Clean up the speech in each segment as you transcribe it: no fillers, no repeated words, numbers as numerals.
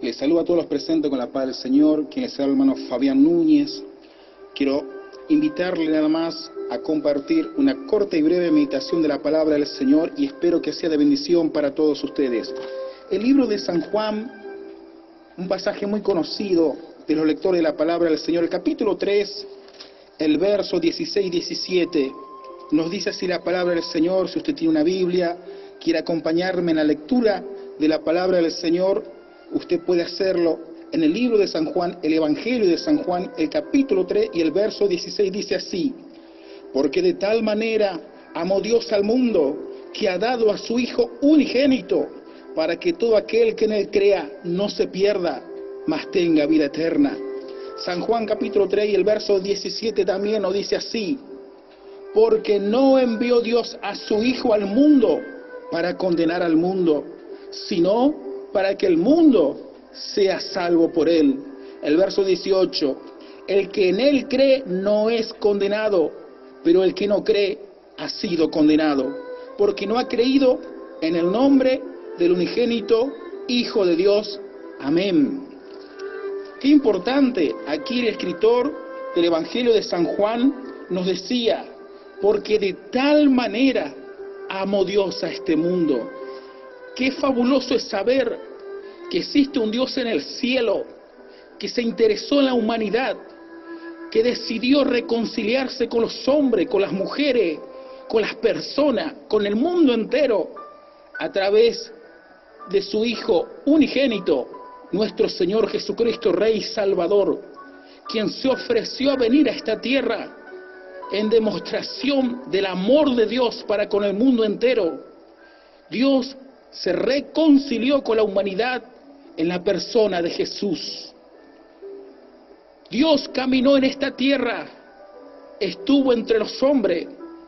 Les saludo a todos los presentes con la paz del Señor, quien les habla el hermano Fabián Núñez. Quiero invitarle nada más a compartir una corta y breve meditación de la palabra del Señor y espero que sea de bendición para todos ustedes. El libro de San Juan, un pasaje muy conocido de los lectores de la palabra del Señor, el capítulo 3, el verso 16 y 17, nos dice así la palabra del Señor. Si usted tiene una Biblia, quiere acompañarme en la lectura de la palabra del Señor, usted puede hacerlo en el libro de San Juan, el Evangelio de San Juan, el capítulo 3 y el verso 16 dice así: porque de tal manera amó Dios al mundo, que ha dado a su Hijo unigénito, para que todo aquel que en él crea no se pierda, mas tenga vida eterna. San Juan capítulo 3 y el verso 17 también nos dice así: porque no envió Dios a su Hijo al mundo para condenar al mundo, sino para que el mundo sea salvo por él. El verso 18: el que en él cree no es condenado, pero el que no cree ha sido condenado, porque no ha creído en el nombre del unigénito Hijo de Dios. Amén. Qué importante, aquí el escritor del Evangelio de San Juan nos decía: porque de tal manera amó Dios a este mundo. Qué fabuloso es saber que existe un Dios en el cielo, que se interesó en la humanidad, que decidió reconciliarse con los hombres, con las mujeres, con las personas, con el mundo entero, a través de su Hijo unigénito, nuestro Señor Jesucristo, Rey y Salvador, quien se ofreció a venir a esta tierra en demostración del amor de Dios para con el mundo entero. Dios se reconcilió con la humanidad en la persona de Jesús. Dios caminó en esta tierra, estuvo entre los hombres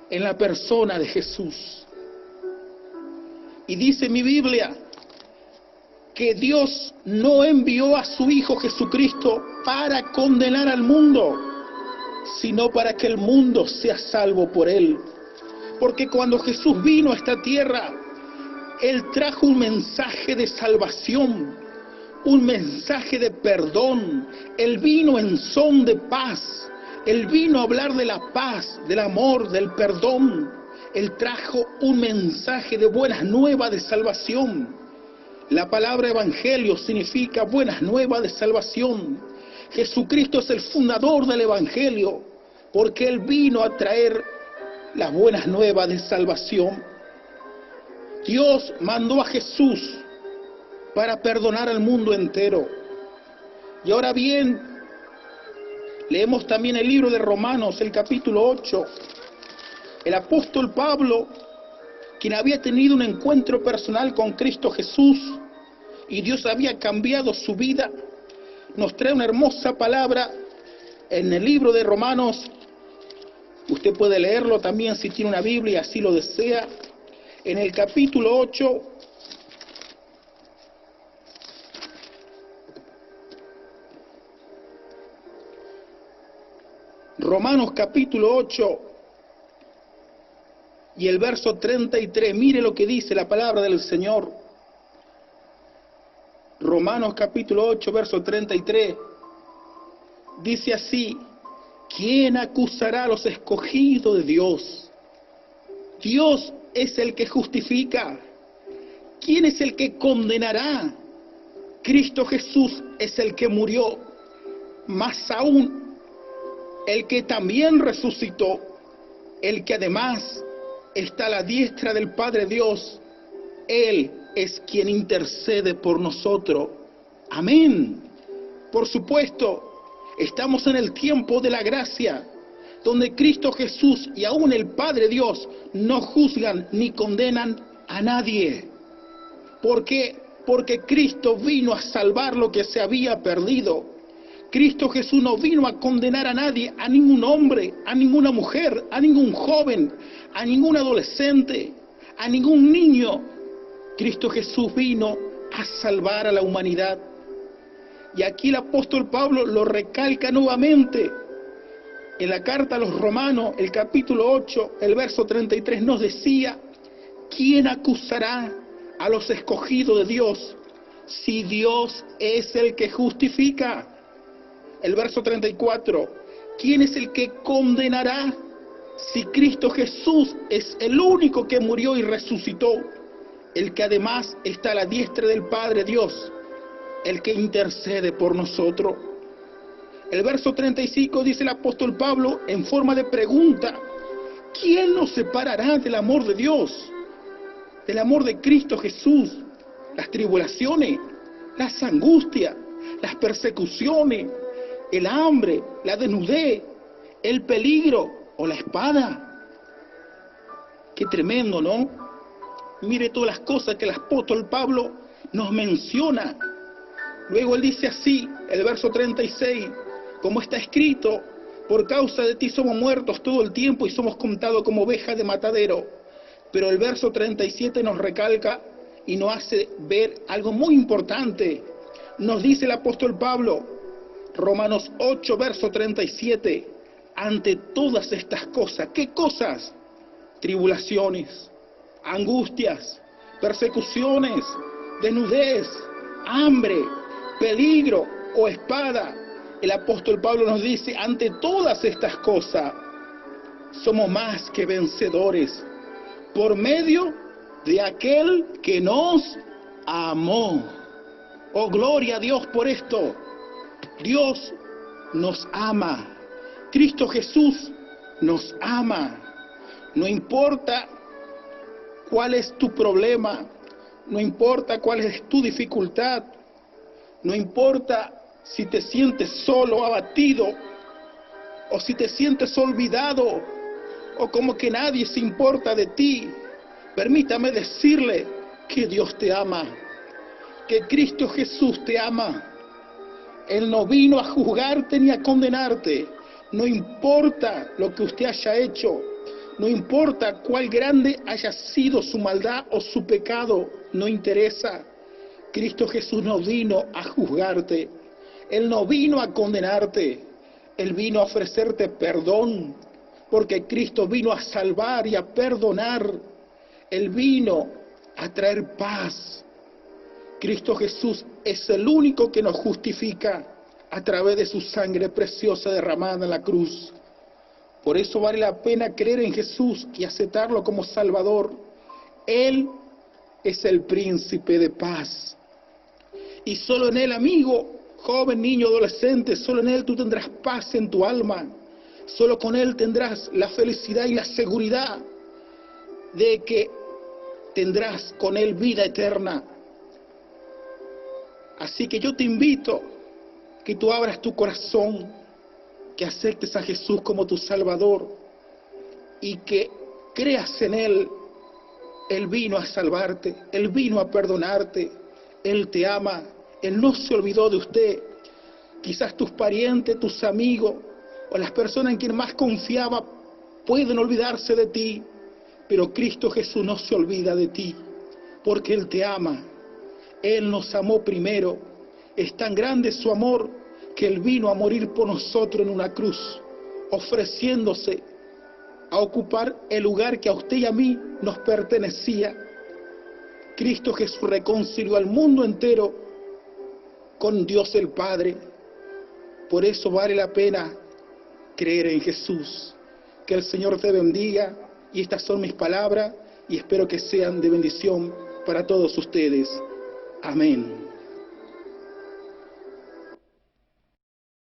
en la persona de Jesús. Y dice mi Biblia que Dios no envió a su Hijo Jesucristo para condenar al mundo, sino para que el mundo sea salvo por él. Porque cuando Jesús vino a esta tierra, Él trajo un mensaje de salvación, un mensaje de perdón. Él vino en son de paz. Él vino a hablar de la paz, del amor, del perdón. Él trajo un mensaje de buenas nuevas de salvación. La palabra evangelio significa buenas nuevas de salvación. Jesucristo es el fundador del evangelio, porque Él vino a traer las buenas nuevas de salvación. Dios mandó a Jesús para perdonar al mundo entero. Y ahora bien, leemos también el libro de Romanos, el capítulo 8. El apóstol Pablo, quien había tenido un encuentro personal con Cristo Jesús y Dios había cambiado su vida, nos trae una hermosa palabra en el libro de Romanos. Usted puede leerlo también si tiene una Biblia, así lo desea. En el capítulo 8, Romanos capítulo 8 y el verso 33, mire lo que dice la palabra del Señor. Romanos capítulo 8, verso 33, dice así: ¿quién acusará a los escogidos de Dios? Dios es el que justifica. ¿Quién es el que condenará? Cristo Jesús es el que murió, más aún el que también resucitó, el que además está a la diestra del Padre Dios. Él es quien intercede por nosotros. Amén. Por supuesto, estamos en el tiempo de la gracia, donde Cristo Jesús y aún el Padre Dios no juzgan ni condenan a nadie. ¿Por qué? Porque Cristo vino a salvar lo que se había perdido. Cristo Jesús no vino a condenar a nadie, a ningún hombre, a ninguna mujer, a ningún joven, a ningún adolescente, a ningún niño. Cristo Jesús vino a salvar a la humanidad. Y aquí el apóstol Pablo lo recalca nuevamente. En la carta a los Romanos, el capítulo 8, el verso 33 nos decía: ¿quién acusará a los escogidos de Dios? si Dios es el que justifica? El verso 34, ¿quién es el que condenará? Si Cristo Jesús es el único que murió y resucitó, el que además está a la diestra del Padre Dios, el que intercede por nosotros. El verso 35 dice el apóstol Pablo en forma de pregunta, ¿quién nos separará del amor de Dios? Del amor de Cristo Jesús. Las tribulaciones, las angustias, las persecuciones, el hambre, la desnudez, el peligro o la espada. Qué tremendo, ¿no? Mire todas las cosas que el apóstol Pablo nos menciona. Luego él dice así, el verso 36, como está escrito, por causa de ti somos muertos todo el tiempo y somos contados como ovejas de matadero. Pero el verso 37 nos recalca y nos hace ver algo muy importante. Nos dice el apóstol Pablo, Romanos 8, verso 37, ante todas estas cosas, ¿qué cosas? Tribulaciones, angustias, persecuciones, desnudez, hambre, peligro o espada. El apóstol Pablo nos dice, ante todas estas cosas, somos más que vencedores por medio de aquel que nos amó. Oh, gloria a Dios por esto. Dios nos ama. Cristo Jesús nos ama. No importa cuál es tu problema, no importa cuál es tu dificultad, no importa si te sientes solo, abatido, o si te sientes olvidado, o como que nadie se importa de ti. Permítame decirle que Dios te ama, que Cristo Jesús te ama. Él no vino a juzgarte ni a condenarte. No importa lo que usted haya hecho, no importa cuál grande haya sido su maldad o su pecado, no interesa. Cristo Jesús no vino a juzgarte, Él no vino a condenarte, Él vino a ofrecerte perdón, porque Cristo vino a salvar y a perdonar. Él vino a traer paz. Cristo Jesús es el único que nos justifica a través de su sangre preciosa derramada en la cruz. Por eso vale la pena creer en Jesús y aceptarlo como Salvador. Él es el príncipe de paz. Y solo en Él, amigo, joven, niño, adolescente, solo en Él tú tendrás paz en tu alma. Solo con Él tendrás la felicidad y la seguridad de que tendrás con Él vida eterna. Así que yo te invito que tú abras tu corazón, que aceptes a Jesús como tu Salvador y que creas en Él. Él vino a salvarte, Él vino a perdonarte, Él te ama, Él no se olvidó de usted. Quizás tus parientes, tus amigos o las personas en quien más confiaba pueden olvidarse de ti, pero Cristo Jesús no se olvida de ti, porque Él te ama. Él nos amó primero. Es tan grande su amor que Él vino a morir por nosotros en una cruz, ofreciéndose a ocupar el lugar que a usted y a mí nos pertenecía. Cristo Jesús reconcilió al mundo entero con Dios el Padre. Por eso vale la pena creer en Jesús. Que el Señor te bendiga, y estas son mis palabras y espero que sean de bendición para todos ustedes. Amén.